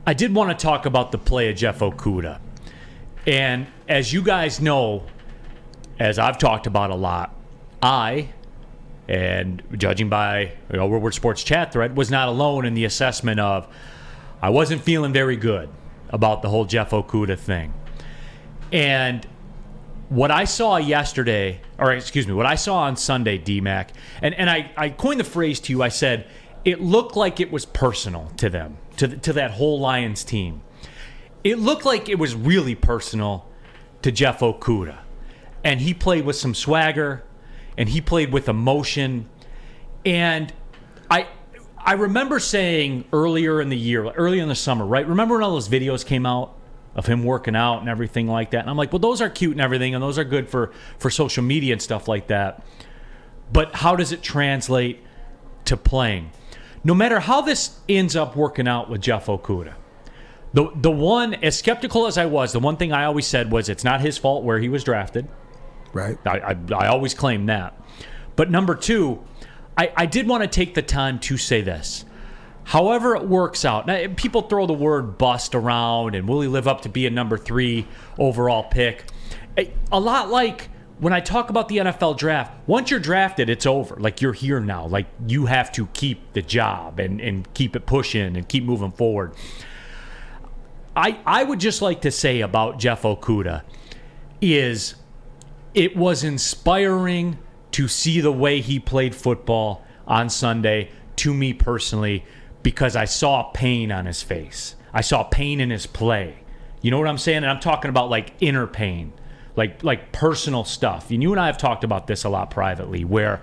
I did want to talk about the play of Jeff Okudah. And as you guys know, as I've talked about a lot, and judging by Woodward Sports chat thread, was not alone in the assessment of I wasn't feeling very good about the whole Jeff Okudah thing. And what I saw yesterday, what I saw on Sunday, D-Mac, and I coined the phrase to you, I said, it looked like it was personal to them, to that whole Lions team. It looked like it was really personal to Jeff Okudah. And he played with some swagger, and he played with emotion. And I remember saying earlier in the year, earlier in the summer, right? Remember when all those videos came out of him working out and everything like that? And I'm like, well, those are cute and everything, and those are good for social media and stuff like that. But how does it translate to playing? No matter how this ends up working out with Jeff Okudah, the one, as skeptical as I was, the one thing I always said was it's not his fault where he was drafted. Right. I always claim that. But number two, I did want to take the time to say this. However it works out, now, people throw the word bust around and will he live up to be a number 3 overall pick? A lot like when I talk about the NFL draft, once you're drafted, it's over. Like, you're here now. Like, you have to keep the job and keep it pushing and keep moving forward. I would just like to say about Jeff Okudah is it was inspiring to see the way he played football on Sunday, to me personally, because I saw pain on his face. I saw pain in his play. You know what I'm saying? And I'm talking about like inner pain, like personal stuff. And you and I have talked about this a lot privately, where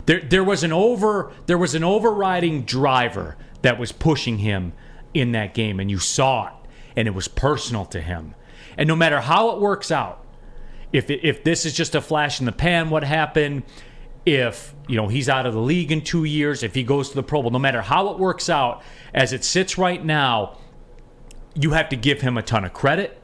there was an overriding driver that was pushing him in that game, and you saw it, and it was personal to him. And no matter how it works out, if this is just a flash in the pan, what happened, if he's out of the league in 2 years, if he goes to the Pro Bowl, no matter how it works out, as it sits right now, you have to give him a ton of credit,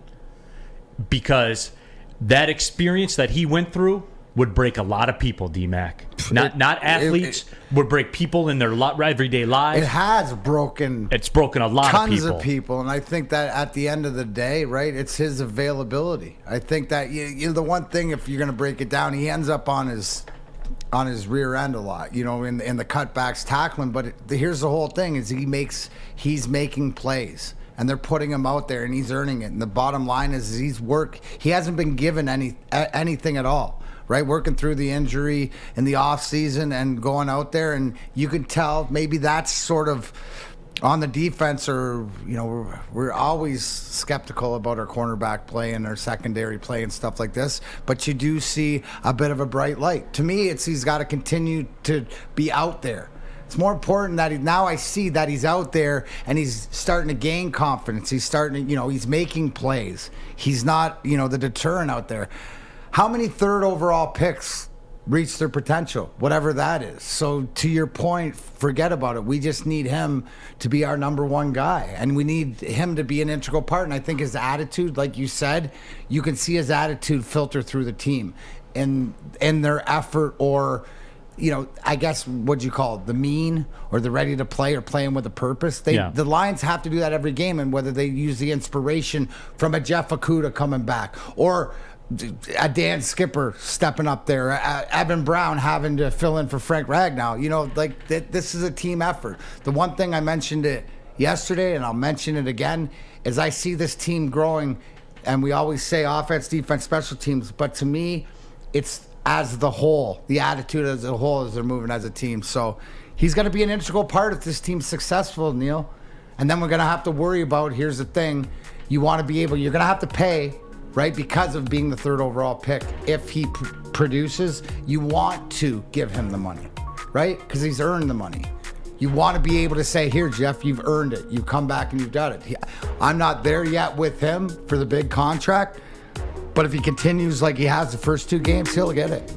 because that experience that he went through would break a lot of people, D-Mac. Not athletes, would break people in their everyday lives. It has broken. It's broken a lot of people. Tons of people, and I think that at the end of the day, right, it's his availability. I think that the one thing, if you're going to break it down, he ends up on his rear end a lot, in the cutbacks, tackling. But here's the whole thing: is he's making plays, and they're putting him out there, and he's earning it. And the bottom line is he hasn't been given anything at all. Right, working through the injury in the off season and going out there, and you can tell maybe that's sort of on the defense, or we're always skeptical about our cornerback play and our secondary play and stuff like this. But you do see a bit of a bright light. To me, he's got to continue to be out there. It's more important that now I see that he's out there and he's starting to gain confidence. He's starting to, he's making plays. He's not, the deterrent out there. How many third overall picks reach their potential, whatever that is? So to your point, forget about it. We just need him to be our number 1 guy, and we need him to be an integral part. And I think his attitude, like you said, you can see his attitude filter through the team in their effort, or I guess what you call it, the mean, or the ready to play, or playing with a purpose. The Lions have to do that every game, and whether they use the inspiration from a Jeff Okudah coming back, or a Dan Skipper stepping up there, Evan Brown having to fill in for Frank Ragnow. This is a team effort. The one thing I mentioned it yesterday, and I'll mention it again, is I see this team growing, and we always say offense, defense, special teams, but to me, it's as the whole, the attitude as a whole as they're moving as a team. So he's going to be an integral part if this team's successful, Neil. And then we're going to have to worry about, here's the thing, you're going to have to pay, right, because of being the 3rd overall pick. If he produces, you want to give him the money, right? Because he's earned the money. You want to be able to say, here, Jeff, you've earned it. You've come back and you've done it. I'm not there yet with him for the big contract, but if he continues like he has the first 2 games, he'll get it.